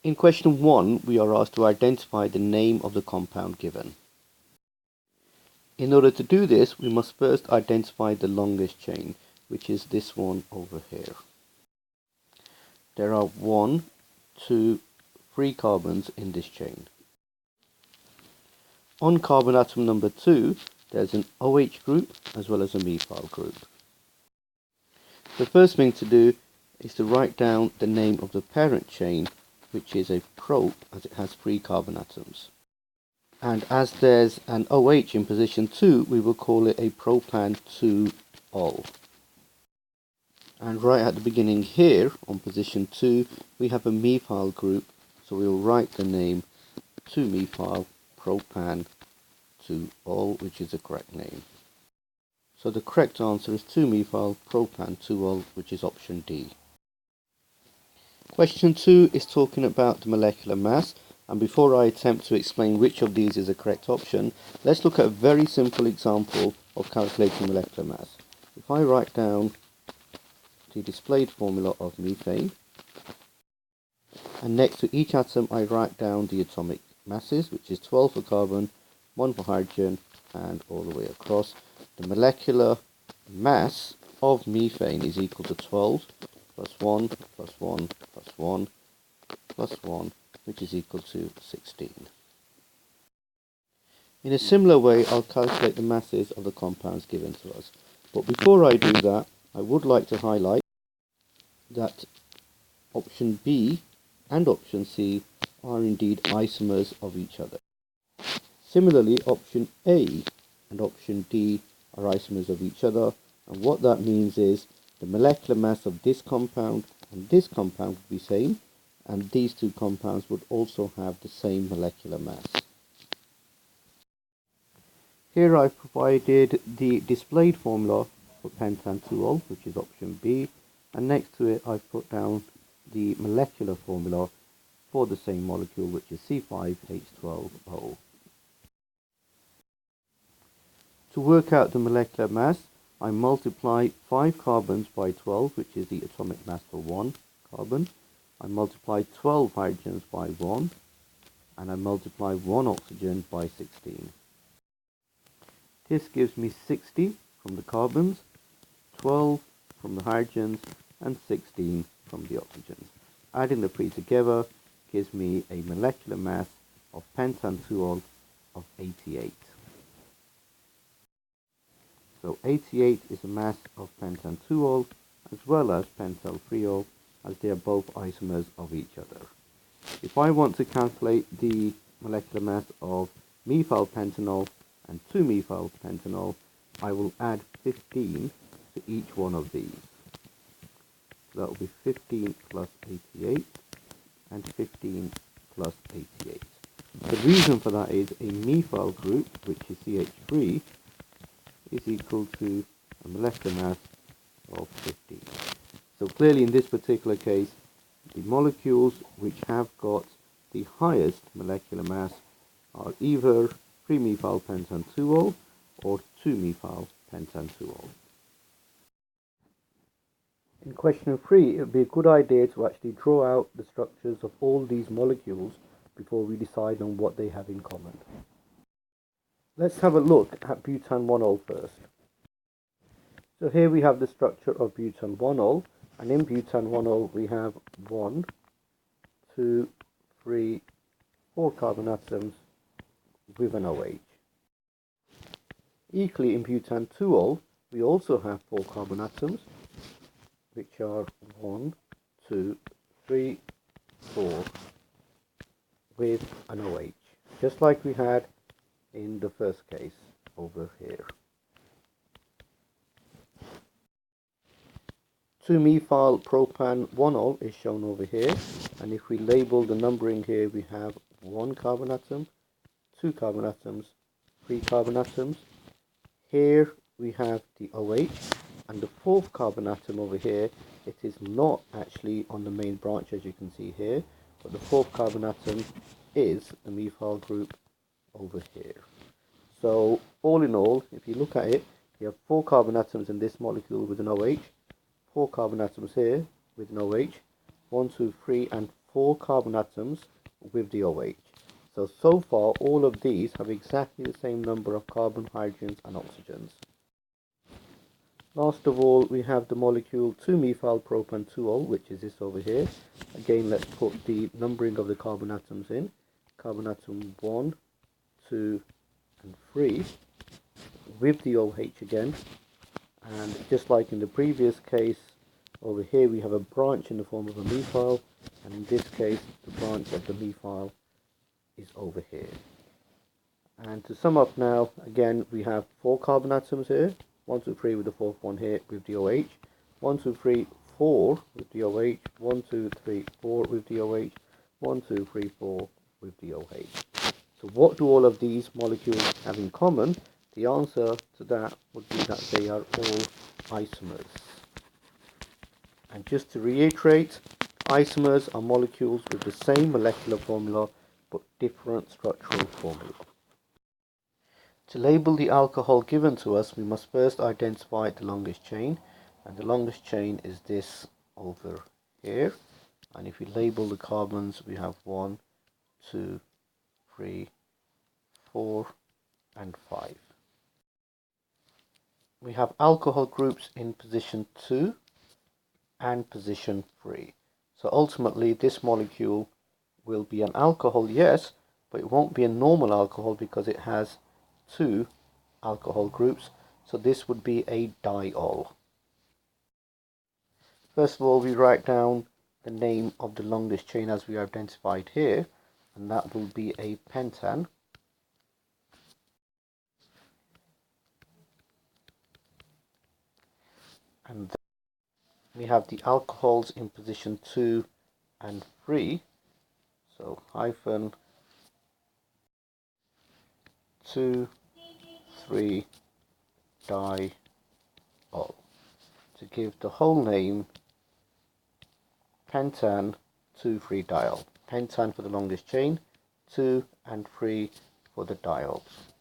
In question 1, we are asked to identify the name of the compound given. In order to do this, we must first identify the longest chain, which is this one over here. There are 1, 2, 3 carbons in this chain. On carbon atom number 2, there's an OH group as well as a methyl group. The first thing to do is to write down the name of the parent chain, which is a prop, as it has 3 carbon atoms. And as there's an OH in position 2, we will call it a propan 2-ol. And right at the beginning here, on position 2, we have a methyl group, so we'll write the name 2-methyl propan 2-ol, which is the correct name. So the correct answer is 2-methyl propan 2-ol, which is option D. Question 2 is talking about the molecular mass, and before I attempt to explain which of these is the correct option, let's look at a very simple example of calculating molecular mass. If I write down the displayed formula of methane, and next to each atom I write down the atomic masses, which is 12 for carbon, 1 for hydrogen, and all the way across, the molecular mass of methane is equal to 12 plus 1 plus 1 plus 1 plus 1, which is equal to 16. In a similar way, I'll calculate the masses of the compounds given to us. But before I do that, I would like to highlight that option B and option C are indeed isomers of each other. Similarly, option A and option D are isomers of each other, and what that means is the molecular mass of this compound and this compound would be same, and these two compounds would also have the same molecular mass. Here I've provided the displayed formula for pentan 2-ol, which is option B, and next to it I've put down the molecular formula for the same molecule, which is C5H12O. To work out the molecular mass, I multiply 5 carbons by 12, which is the atomic mass for 1 carbon. I multiply 12 hydrogens by 1, and I multiply 1 oxygen by 16. This gives me 60 from the carbons, 12 from the hydrogens, and 16 from the oxygens. Adding the three together gives me a molecular mass of pentan 2-ol of 88. So 88 is the mass of pentan 2-ol as well as pentyl 3-ol, as they are both isomers of each other. If I want to calculate the molecular mass of methyl pentanol and 2-methyl pentanol, I will add 15 to each one of these. So that will be 15 plus 88 and 15 plus 88. The reason for that is a methyl group, which is CH3, is equal to a molecular mass of 15. So clearly in this particular case, the molecules which have got the highest molecular mass are either 3-methyl pentan 2-ol or 2-methyl pentan 2-ol. In question 3, it would be a good idea to actually draw out the structures of all these molecules before we decide on what they have in common. Let's have a look at butan 1-ol first. So here we have the structure of butan 1-ol, and in butan 1-ol we have 1, 2, 3, 4 carbon atoms with an OH. Equally in butan 2-ol we also have 4 carbon atoms, which are 1, 2, 3, 4 with an OH, just like we had in the first case over here. 2-methyl propan 1-ol is shown over here, and if we label the numbering here, we have 1 carbon atom, 2 carbon atoms, 3 carbon atoms. Here we have the OH, and the 4th carbon atom over here, it is not actually on the main branch as you can see here, but the 4th carbon atom is the methyl group over here. So all in all, if you look at it, you have 4 carbon atoms in this molecule with an OH, 4 carbon atoms here with an OH, 1, 2, 3 and 4 carbon atoms with the OH. So far all of these have exactly the same number of carbon, hydrogens and oxygens. Last of all, we have the molecule 2-methyl-propan-2-ol, which is this over here. Again, let's put the numbering of the carbon atoms in. Carbon atom 1, 2 and 3 with the OH again. And just like in the previous case, over here we have a branch in the form of a methyl, and in this case the branch of the methyl is over here. And to sum up now, again we have 4 carbon atoms here, 1, 2, 3 with the 4th one here with the OH, 1, 2, 3, 4 with the OH, 1, 2, 3, 4 with the OH, 1, 2, 3, 4 with the OH. So what do all of these molecules have in common? The answer to that would be that they are all isomers. And just to reiterate, isomers are molecules with the same molecular formula but different structural formula. To label the alcohol given to us, we must first identify the longest chain, and the longest chain is this over here. And if we label the carbons, we have 1, 2, 3, 4 and 5. We have alcohol groups in position 2 and position 3. So ultimately this molecule will be an alcohol, yes, but it won't be a normal alcohol because it has 2 alcohol groups. So this would be a diol. First of all, we write down the name of the longest chain as we identified here, and that will be a pentan. And then we have the alcohols in position 2 and 3. So hyphen 2, 3 diol to give the whole name pentan 2,3-diol. Pentan for the longest chain, 2 and 3 for the diols.